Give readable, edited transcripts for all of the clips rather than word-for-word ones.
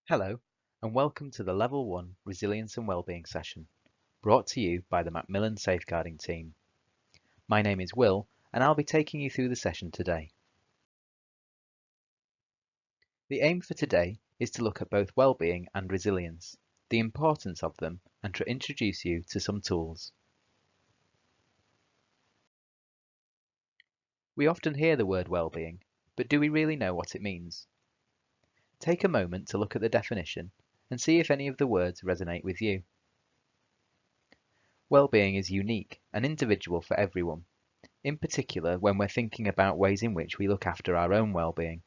Hello, and welcome to the Level 1 Resilience and Wellbeing session, brought to you by the Macmillan Safeguarding team. My name is Will, and I'll be taking you through the session today. The aim for today is to look at both wellbeing and resilience, the importance of them, and to introduce you to some tools. We often hear the word wellbeing, but do we really know what it means? Take a moment to look at the definition and see if any of the words resonate with you. Wellbeing is unique and individual for everyone, in particular when we're thinking about ways in which we look after our own well-being.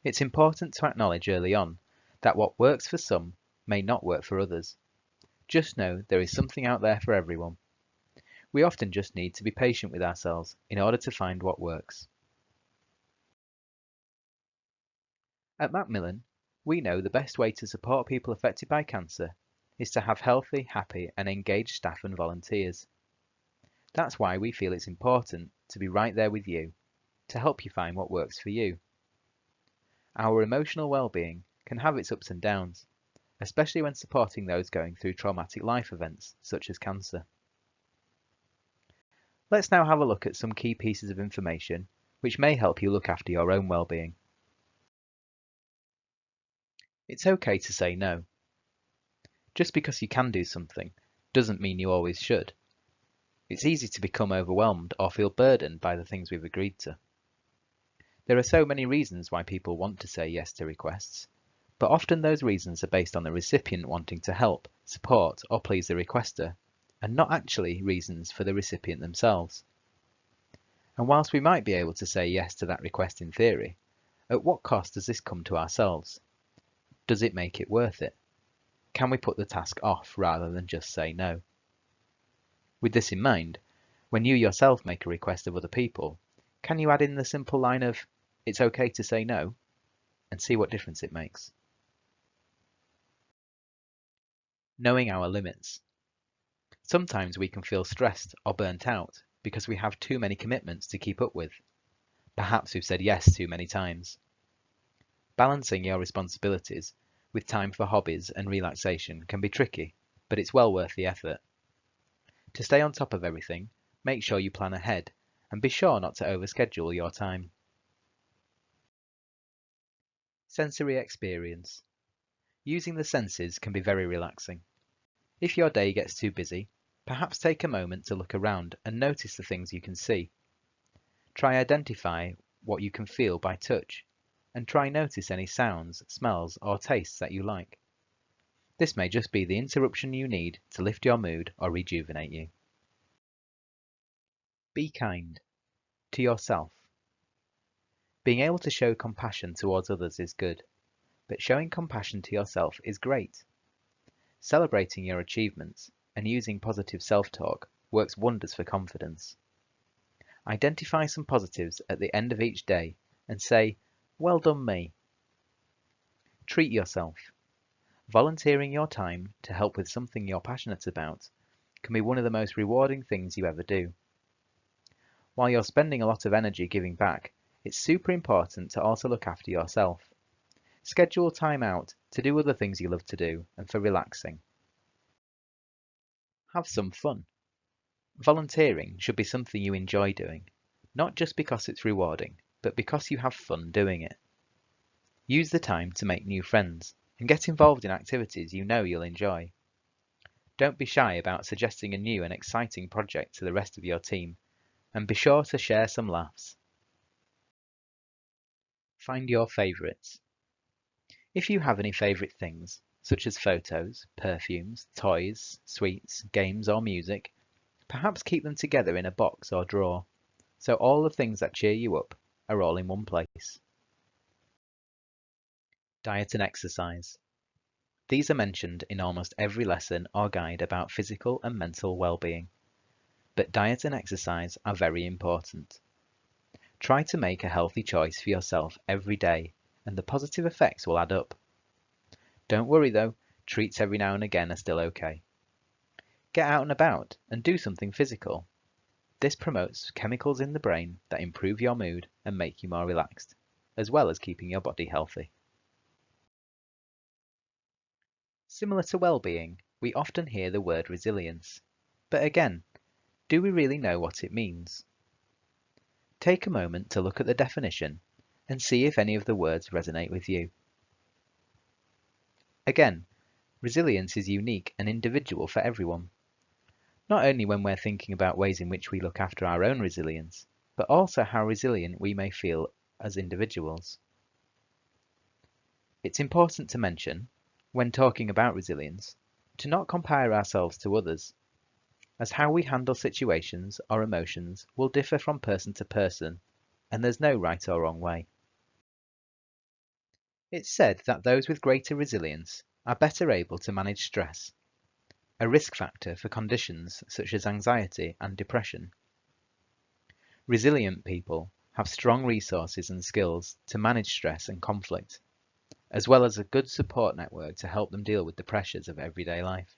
It's important to acknowledge early on that what works for some may not work for others. Just know there is something out there for everyone. We often just need to be patient with ourselves in order to find what works. At Macmillan, we know the best way to support people affected by cancer is to have healthy, happy and engaged staff and volunteers. That's why we feel it's important to be right there with you, to help you find what works for you. Our emotional well-being can have its ups and downs, especially when supporting those going through traumatic life events such as cancer. Let's now have a look at some key pieces of information which may help you look after your own well-being. It's okay to say no. Just because you can do something doesn't mean you always should. It's easy to become overwhelmed or feel burdened by the things we've agreed to. There are so many reasons why people want to say yes to requests, but often those reasons are based on the recipient wanting to help, support, or please the requester, and not actually reasons for the recipient themselves. And whilst we might be able to say yes to that request in theory, at what cost does this come to ourselves? Does it make it worth it? Can we put the task off rather than just say no? With this in mind, when you yourself make a request of other people, can you add in the simple line of, "It's okay to say no," and see what difference it makes? Knowing our limits. Sometimes we can feel stressed or burnt out because we have too many commitments to keep up with. Perhaps we've said yes too many times. Balancing your responsibilities with time for hobbies and relaxation can be tricky, but it's well worth the effort. To stay on top of everything, make sure you plan ahead and be sure not to overschedule your time. Sensory experience. Using the senses can be very relaxing. If your day gets too busy, perhaps take a moment to look around and notice the things you can see. Try identify what you can feel by touch, and try notice any sounds, smells or tastes that you like. This may just be the interruption you need to lift your mood or rejuvenate you. Be kind to yourself. Being able to show compassion towards others is good, but showing compassion to yourself is great. Celebrating your achievements and using positive self-talk works wonders for confidence. Identify some positives at the end of each day and say, "Well done me." Treat yourself. Volunteering your time to help with something you're passionate about can be one of the most rewarding things you ever do. While you're spending a lot of energy giving back, it's super important to also look after yourself. Schedule time out to do other things you love to do and for relaxing. Have some fun. Volunteering should be something you enjoy doing, not just because it's rewarding, but because you have fun doing it. Use the time to make new friends and get involved in activities you know you'll enjoy. Don't be shy about suggesting a new and exciting project to the rest of your team, and be sure to share some laughs. Find your favourites. If you have any favourite things, such as photos, perfumes, toys, sweets, games or music, perhaps keep them together in a box or drawer, so all the things that cheer you up are all in one place. Diet and exercise. These are mentioned in almost every lesson or guide about physical and mental well-being, but diet and exercise are very important. Try to make a healthy choice for yourself every day, and the positive effects will add up. Don't worry though, treats every now and again are still okay. Get out and about and do something physical. This promotes chemicals in the brain that improve your mood and make you more relaxed, as well as keeping your body healthy. Similar to well-being, we often hear the word resilience. But again, do we really know what it means? Take a moment to look at the definition and see if any of the words resonate with you. Again, resilience is unique and individual for everyone. Not only when we're thinking about ways in which we look after our own resilience, but also how resilient we may feel as individuals. It's important to mention, when talking about resilience, to not compare ourselves to others, as how we handle situations or emotions will differ from person to person, and there's no right or wrong way. It's said that those with greater resilience are better able to manage stress, a risk factor for conditions such as anxiety and depression. Resilient people have strong resources and skills to manage stress and conflict, as well as a good support network to help them deal with the pressures of everyday life.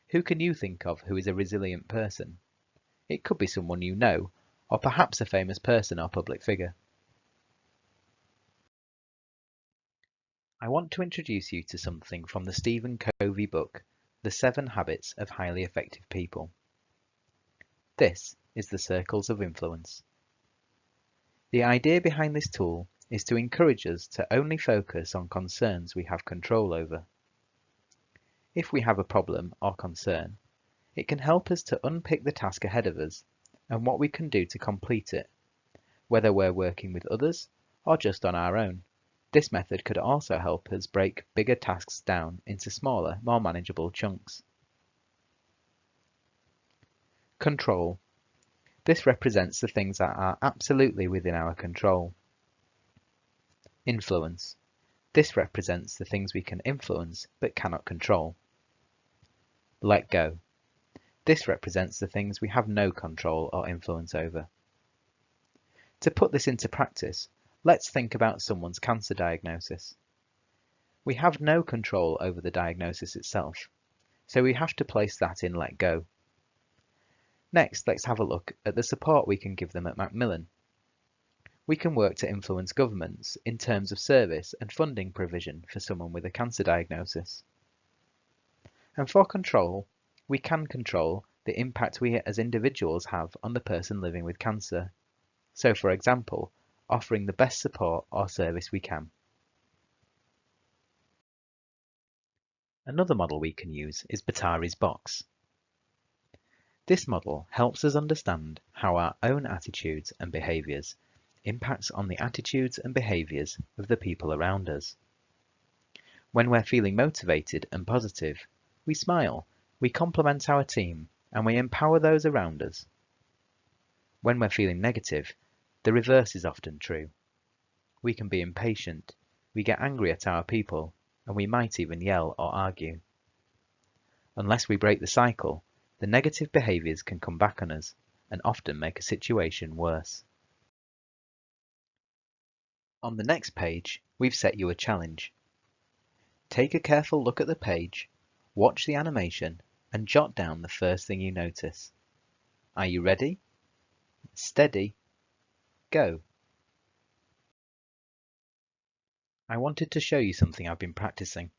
Who can you think of who is a resilient person? It could be someone you know, or perhaps a famous person or public figure. I want to introduce you to something from the Stephen Covey book, The 7 Habits of Highly Effective People. This is the circles of influence. The idea behind this tool is to encourage us to only focus on concerns we have control over. If we have a problem or concern, it can help us to unpick the task ahead of us and what we can do to complete it, whether we're working with others or just on our own. This method could also help us break bigger tasks down into smaller, more manageable chunks. Control. This represents the things that are absolutely within our control. Influence. This represents the things we can influence but cannot control. Let go. This represents the things we have no control or influence over. To put this into practice, let's think about someone's cancer diagnosis. We have no control over the diagnosis itself, so we have to place that in let go. Next, let's have a look at the support we can give them at Macmillan. We can work to influence governments in terms of service and funding provision for someone with a cancer diagnosis. And for control, we can control the impact we as individuals have on the person living with cancer. So, for example, offering the best support or service we can. Another model we can use is Batari's box. This model helps us understand how our own attitudes and behaviours impacts on the attitudes and behaviours of the people around us. When we're feeling motivated and positive, we smile, we compliment our team, and we empower those around us. When we're feeling negative, the reverse is often true. We can be impatient, we get angry at our people, and we might even yell or argue. Unless we break the cycle, the negative behaviours can come back on us and often make a situation worse. On the next page, we've set you a challenge. Take a careful look at the page, watch the animation, and jot down the first thing you notice. Are you ready? Steady. Go. I wanted to show you something I've been practicing.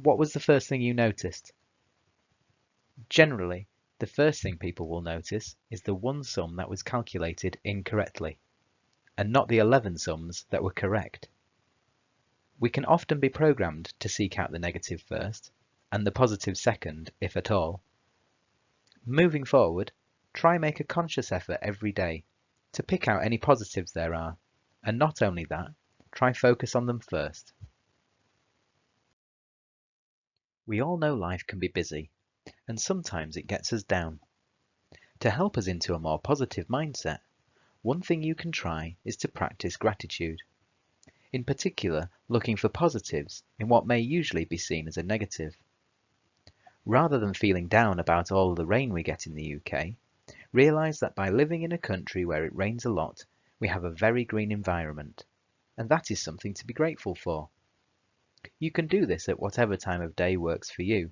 What was the first thing you noticed? Generally, the first thing people will notice is the one sum that was calculated incorrectly, and not the 11 sums that were correct. We can often be programmed to seek out the negative first, and the positive second, if at all. Moving forward, try make a conscious effort every day to pick out any positives there are, and not only that, try focus on them first. We all know life can be busy, and sometimes it gets us down. To help us into a more positive mindset, one thing you can try is to practice gratitude. In particular, looking for positives in what may usually be seen as a negative. Rather than feeling down about all the rain we get in the UK, realise that by living in a country where it rains a lot, we have a very green environment. and that is something to be grateful for. You can do this at whatever time of day works for you,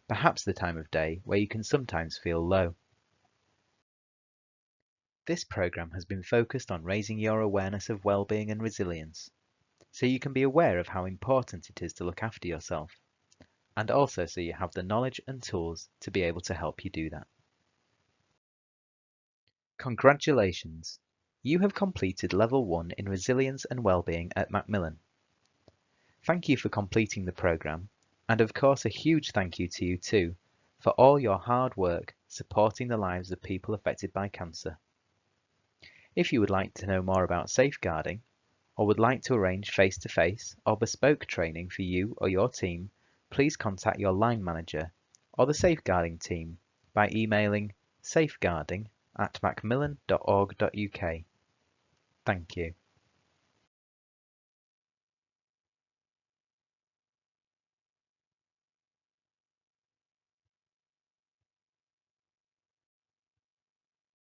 perhaps the time of day where you can sometimes feel low. This program has been focused on raising your awareness of well-being and resilience, so you can be aware of how important it is to look after yourself, and also so you have the knowledge and tools to be able to help you do that. Congratulations! You have completed Level 1 in Resilience and Wellbeing at Macmillan. Thank you for completing the program, and of course a huge thank you to you too, for all your hard work supporting the lives of people affected by cancer. If you would like to know more about safeguarding, or would like to arrange face-to-face or bespoke training for you or your team, please contact your line manager or the safeguarding team by emailing safeguarding@macmillan.org.uk. Thank you.